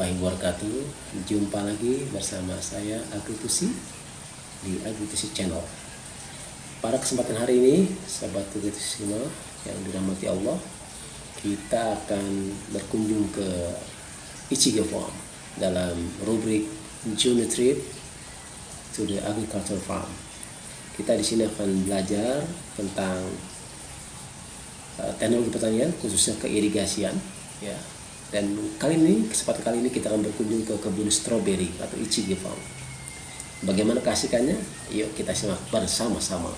warahmatullahi wabarakatuh. Jumpa lagi bersama saya Agritusi di Agritusi Channel. Pada kesempatan hari ini, sahabat Agritusi semua yang dirahmati Allah, kita akan berkunjung ke Ichigo Farm dalam rubrik Journey Trip to the Agricultural Farm. Kita di sini akan belajar tentang teknologi pertanian, khususnya keirigasian, ya. Dan kesempatan kali ini kita akan berkunjung ke kebun stroberi atau Ichigo Farm. Bagaimana keasikannya? Yuk kita simak bersama-sama.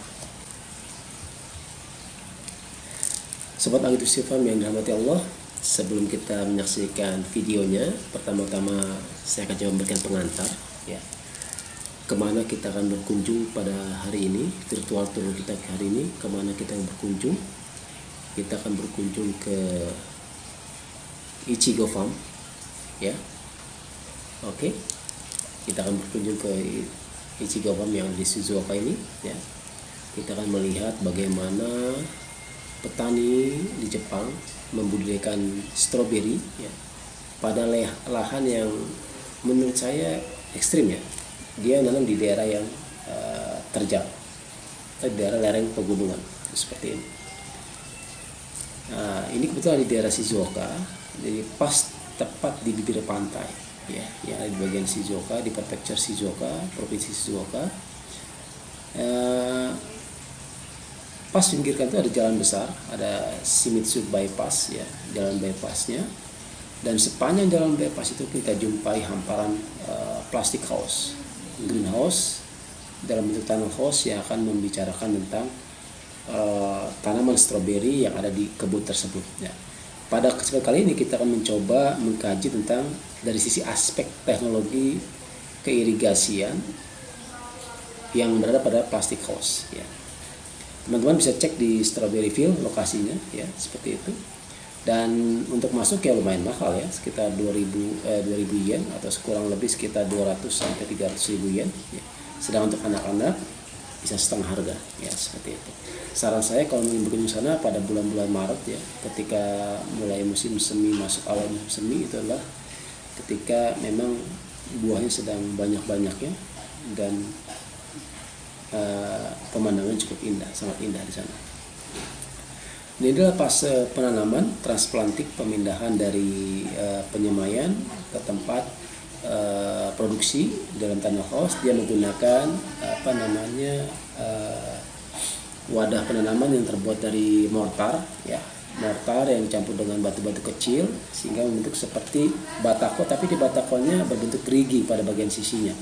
Sobat Agritusi Farm yang dirahmati Allah, sebelum kita menyaksikan videonya, pertama-tama saya akan coba memberikan pengantar, ya. Kemana kita akan berkunjung pada hari ini, virtual tour kita hari ini, kemana kita akan berkunjung. Kita akan berkunjung ke Ichigo Farm, ya. Oke. Kita akan berkunjung ke Ichigo Farm yang di Shizuoka ini, ya. Kita akan melihat bagaimana petani di Jepang membudidayakan stroberi, ya, pada lahan yang menurut saya ekstrim, ya. Dia nanam di daerah yang terjal, di daerah lereng pegunungan seperti ini. Nah, ini kebetulan di daerah Shizuoka, jadi pas tepat di bibir pantai, ya, yang ada di bagian Shizuoka, di prefektur Shizuoka, provinsi Shizuoka. Pas pinggirkan itu ada jalan besar, ada Shimizu Bypass, ya, jalan bypassnya. Dan sepanjang jalan bypass itu kita jumpai hamparan plastik house, greenhouse dalam bentuk tunnel house yang akan membicarakan tentang tanaman stroberi yang ada di kebun tersebut, ya. Pada kesempatan kali ini kita akan mencoba mengkaji tentang dari sisi aspek teknologi keirigasian yang berada pada plastic house, ya. Teman-teman bisa cek di Strawberry Field lokasinya, ya, seperti itu. Dan untuk masuk ya lumayan mahal, ya, sekitar 2000 yen atau kurang lebih sekitar 200 sampai 300 ribu yen, ya. Sedang untuk anak-anak bisa setengah harga, ya, seperti itu. Saran saya kalau ingin berkunjung sana pada bulan-bulan Maret, ya, ketika mulai musim semi, masuk awal musim semi, itu adalah ketika memang buahnya sedang banyak-banyaknya dan pemandangan cukup indah, sangat indah di sana. Ini adalah fase penanaman transplantik, pemindahan dari penyemaian ke tempat produksi dalam tanah house. Dia menggunakan wadah penanaman yang terbuat dari mortar, ya, mortar yang dicampur dengan batu-batu kecil sehingga membentuk seperti batako, tapi di batakonya berbentuk gerigi pada bagian sisinya.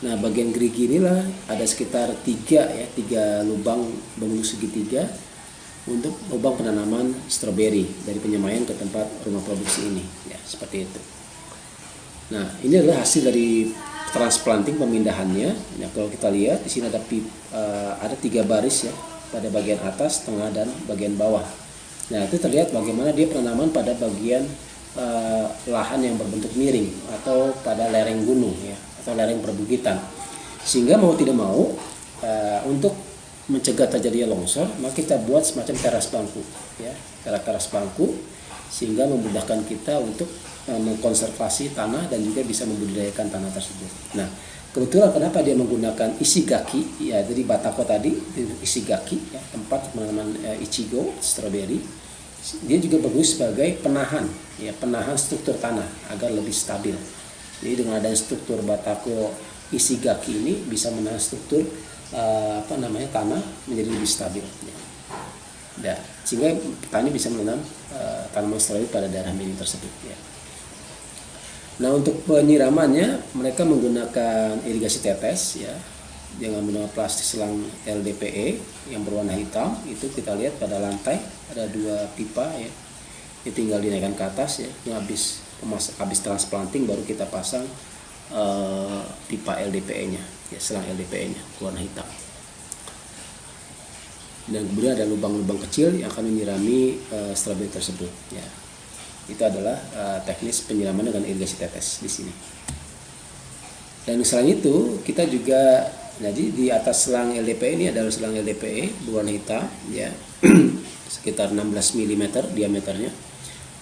Nah, bagian gerigi inilah ada sekitar 3 lubang bentuk segitiga untuk lubang penanaman stroberi dari penyemaian ke tempat rumah produksi ini, ya, seperti itu. Nah, ini adalah hasil dari transplanting, pemindahannya. Nah, kalau kita lihat di sini ada 3 baris, ya, pada bagian atas, tengah, dan bagian bawah. Nah, itu terlihat bagaimana dia penanaman pada bagian lahan yang berbentuk miring atau pada lereng gunung, ya, atau lereng perbukitan. Sehingga mau tidak mau untuk mencegah terjadinya longsor, maka kita buat semacam teras bangku, ya, teras bangku, sehingga memudahkan kita untuk mengkonservasi tanah dan juga bisa membudidayakan tanah tersebut. Nah, kebetulan kenapa dia menggunakan ishigaki, ya, jadi batako tadi ishigaki, ya, tempat penanaman Ichigo strawberry. Dia juga bagus sebagai penahan, ya, penahan struktur tanah agar lebih stabil. Jadi dengan adanya struktur batako ishigaki ini bisa menahan struktur tanah menjadi lebih stabil, ya. Dan sehingga petani bisa menanam tanaman stroberi pada daerah miring tersebut, ya. Nah, untuk penyiramannya mereka menggunakan irigasi tetes, ya, dengan menggunakan plastik selang LDPE yang berwarna hitam. Itu kita lihat pada lantai ada 2 pipa, ya. Ini tinggal dinaikkan ke atas, ya. Ini habis transplanting baru kita pasang pipa LDPE-nya, ya, selang LDPE-nya warna hitam. Dan kemudian ada lubang-lubang kecil yang akan menyirami stroberi tersebut, ya. Itu adalah teknis penyiraman dengan irigasi tetes di sini. Dan selain itu kita juga, jadi di atas selang LDPE ini adalah selang LDPE berwarna hitam, ya, sekitar 16 mm diameternya.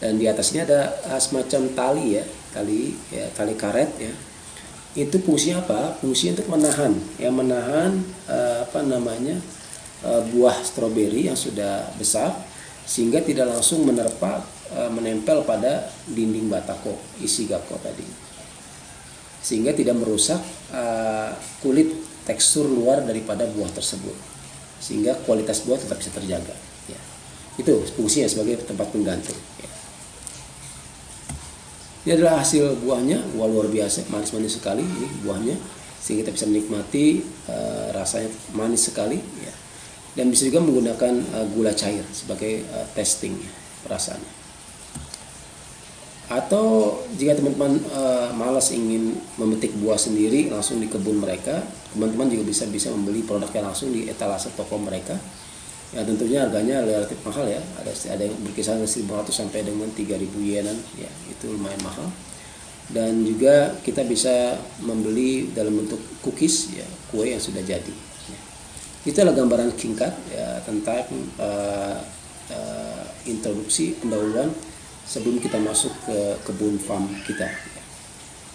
Dan di atasnya ada semacam tali, ya, tali karet ya. Itu fungsinya apa? Fungsinya untuk menahan buah stroberi yang sudah besar sehingga tidak langsung menempel pada dinding batako isi gakko tadi, sehingga tidak merusak kulit tekstur luar daripada buah tersebut, sehingga kualitas buah tetap bisa terjaga ya. Itu fungsinya sebagai tempat penggantung ya. Ini adalah hasil buahnya, buah luar biasa, manis-manis sekali ini buahnya, sehingga kita bisa menikmati rasanya manis sekali ya. Dan bisa juga menggunakan gula cair sebagai testing perasaannya. Atau jika teman-teman malas ingin memetik buah sendiri langsung di kebun mereka, teman-teman juga bisa membeli produknya langsung di etalase toko mereka. Ya tentunya harganya relatif mahal ya, ada yang berkisar 1.500 sampai dengan 3.000 yenan ya, itu lumayan mahal. Dan juga kita bisa membeli dalam bentuk cookies ya, kue yang sudah jadi ya. Itu adalah gambaran singkat ya tentang introduksi pendahuluan sebelum kita masuk ke kebun farm kita ya.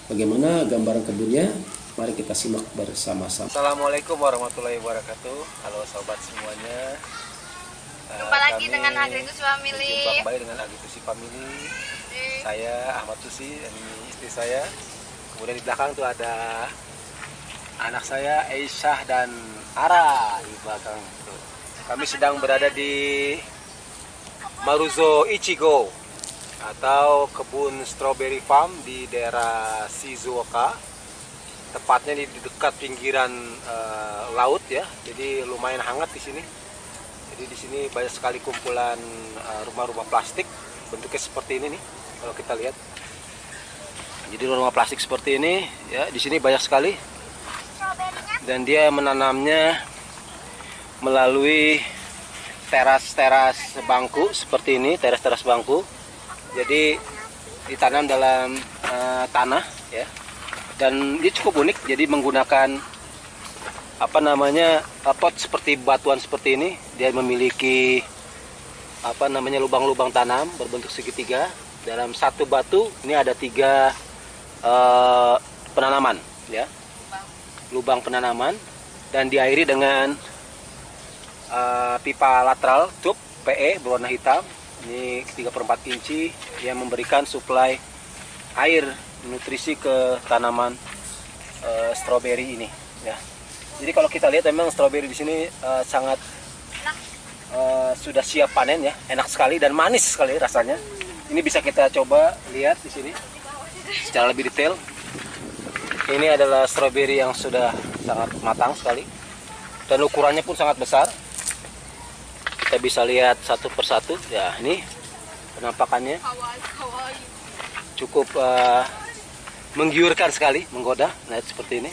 Bagaimana gambaran kebunnya? Mari kita simak bersama-sama. Assalamualaikum warahmatullahi wabarakatuh. Halo sobat semuanya. Jumpa lagi dengan Agritus Family. Jumpa kembali dengan Agritus Family. Saya Ahmad Tusi dan ini istri saya. Kemudian di belakang tuh ada anak saya Aisyah dan Ara di belakang tuh. Kami sedang berada di Maruzo Ichigo atau kebun strawberry farm di daerah Shizuoka. Tepatnya di dekat pinggiran laut ya, jadi lumayan hangat di sini. Jadi di sini banyak sekali kumpulan rumah-rumah plastik, bentuknya seperti ini nih, kalau kita lihat. Jadi rumah plastik seperti ini ya, di sini banyak sekali. Dan dia menanamnya melalui teras-teras bangku seperti ini, teras-teras bangku. Jadi ditanam dalam tanah ya. Dan dia cukup unik, jadi menggunakan pot seperti batuan seperti ini. Dia memiliki lubang-lubang tanam berbentuk segitiga. Dalam satu batu ini ada 3 penanaman ya, lubang penanaman, dan diairi dengan pipa lateral tube PE berwarna hitam. Ini 3/4 inci yang memberikan suplai air nutrisi ke tanaman stroberi ini ya. Jadi kalau kita lihat memang stroberi di sini sangat sudah siap panen ya, enak sekali dan manis sekali rasanya. Ini bisa kita coba lihat di sini secara lebih detail. Ini adalah stroberi yang sudah sangat matang sekali dan ukurannya pun sangat besar. Kita bisa lihat satu persatu ya, ini penampakannya cukup menggiurkan sekali, menggoda. Nah, seperti ini.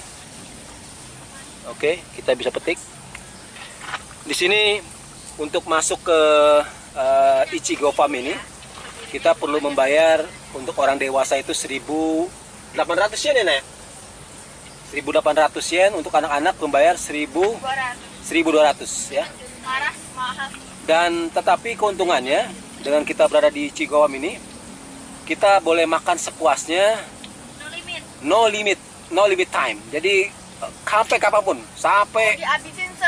Oke, kita bisa petik. Di sini untuk masuk ke Ichigo Farm ini, kita perlu membayar untuk orang dewasa itu 1.800 yen ya, Nek? 1.800 yen, untuk anak-anak membayar 1.200 ya. Dan tetapi keuntungannya dengan kita berada di Ichigo Farm ini, kita boleh makan sepuasnya. No limit time. Jadi sampai kapanpun, sampai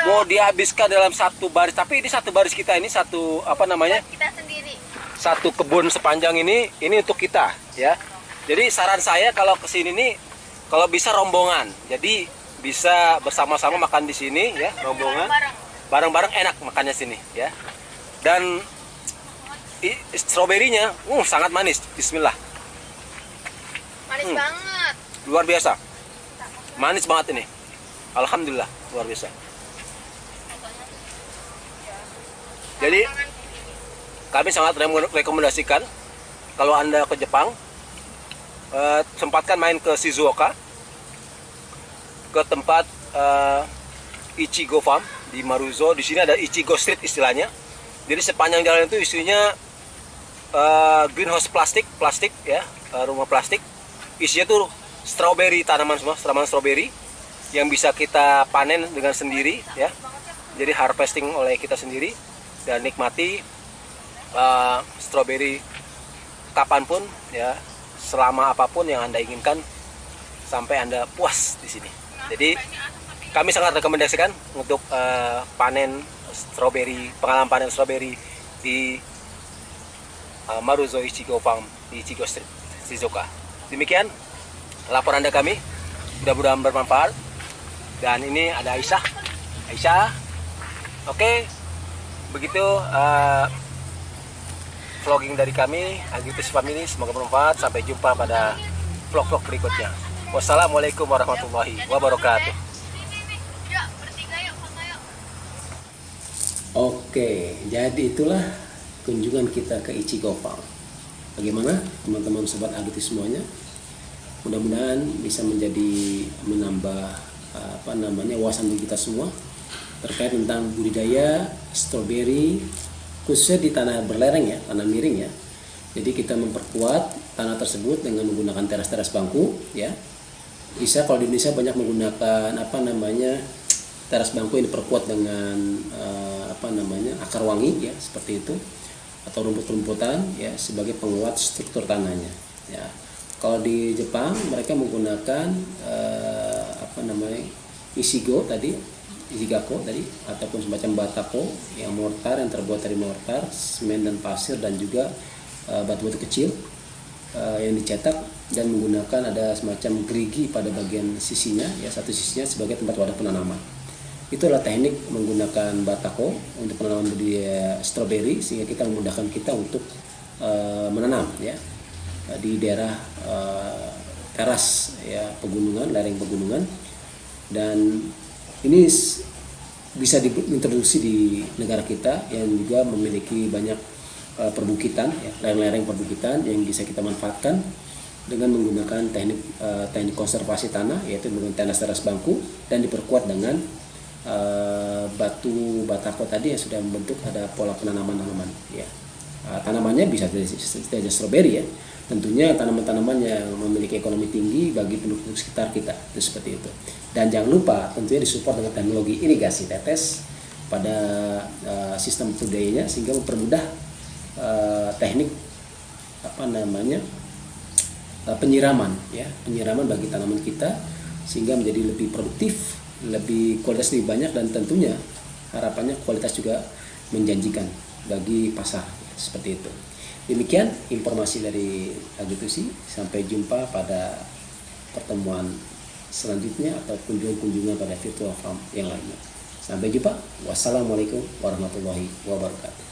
mau dihabiskan dalam satu baris. Tapi ini satu baris kita ini satu kita sendiri. Satu kebun sepanjang ini untuk kita ya. Jadi saran saya kalau kesini nih, kalau bisa rombongan. Jadi bisa bersama-sama makan di sini ya, rombongan. Bareng-bareng enak makannya sini ya. Dan stroberinya sangat manis. Bismillah. Manis banget. Luar biasa, manis banget ini. Alhamdulillah, luar biasa. Jadi kami sangat rekomendasikan kalau Anda ke Jepang, sempatkan main ke Shizuoka, ke tempat Ichigo Farm di Maruzo. Di sini ada Ichigo Street istilahnya. Jadi sepanjang jalan itu isinya greenhouse plastik ya, rumah plastik. Isinya tuh strawberry, tanaman semua, tanaman strawberry yang bisa kita panen dengan sendiri ya. Jadi harvesting oleh kita sendiri dan nikmati strawberry kapanpun ya, selama apapun yang Anda inginkan sampai Anda puas di sini. Jadi kami sangat rekomendasikan untuk panen stroberi, pengalaman panen stroberi di Maruzo Ichigo Farm di Ichigo Street, Shizuoka. Demikian laporan Anda kami, mudah-mudahan bermanfaat. Dan ini ada Aisyah. Oke, begitu vlogging dari kami Agritus Family, semoga bermanfaat. Sampai jumpa pada vlog-vlog berikutnya. Wassalamualaikum warahmatullahi wabarakatuh. Oke, jadi itulah kunjungan kita ke Ichigo Farm. Bagaimana teman-teman sobat Agritus semuanya? Mudah-mudahan bisa menambah wawasan bagi kita semua terkait tentang budidaya stroberi khususnya di tanah berlereng ya, tanah miring ya. Jadi kita memperkuat tanah tersebut dengan menggunakan teras-teras bangku ya. Bisa kalau di Indonesia banyak menggunakan teras bangku yang diperkuat dengan akar wangi ya, seperti itu, atau rumput-rumputan ya sebagai penguat struktur tanahnya ya. Kalau di Jepang mereka menggunakan ishigako tadi ataupun semacam batako yang mortar yang terbuat dari mortar, semen dan pasir dan juga batu-batu kecil yang dicetak dan menggunakan ada semacam gerigi pada bagian sisinya ya, satu sisinya sebagai tempat wadah penanaman. Itulah teknik menggunakan batako untuk penanaman budidaya stroberi sehingga kita memudahkan kita untuk menanam ya di daerah teras ya pegunungan, lereng pegunungan. Dan ini bisa diintroduksi di negara kita yang juga memiliki banyak perbukitan ya, lereng-lereng perbukitan yang bisa kita manfaatkan dengan menggunakan teknik konservasi tanah, yaitu menggunakan teras bangku dan diperkuat dengan batu batako tadi yang sudah membentuk ada pola penanaman ya. Tanamannya bisa dari stroberi ya. Tentunya tanaman-tanaman yang memiliki ekonomi tinggi bagi penduduk sekitar kita, itu seperti itu. Dan jangan lupa tentunya disupport dengan teknologi irigasi tetes pada sistem budidayanya sehingga mempermudah teknik penyiraman bagi tanaman kita sehingga menjadi lebih produktif, lebih kualitas lebih banyak, dan tentunya harapannya kualitas juga menjanjikan bagi pasar seperti itu. Demikian informasi dari Agritusi. Sampai jumpa pada pertemuan selanjutnya atau kunjungan pada virtual farm yang lainnya. Sampai jumpa. Wassalamualaikum warahmatullahi wabarakatuh.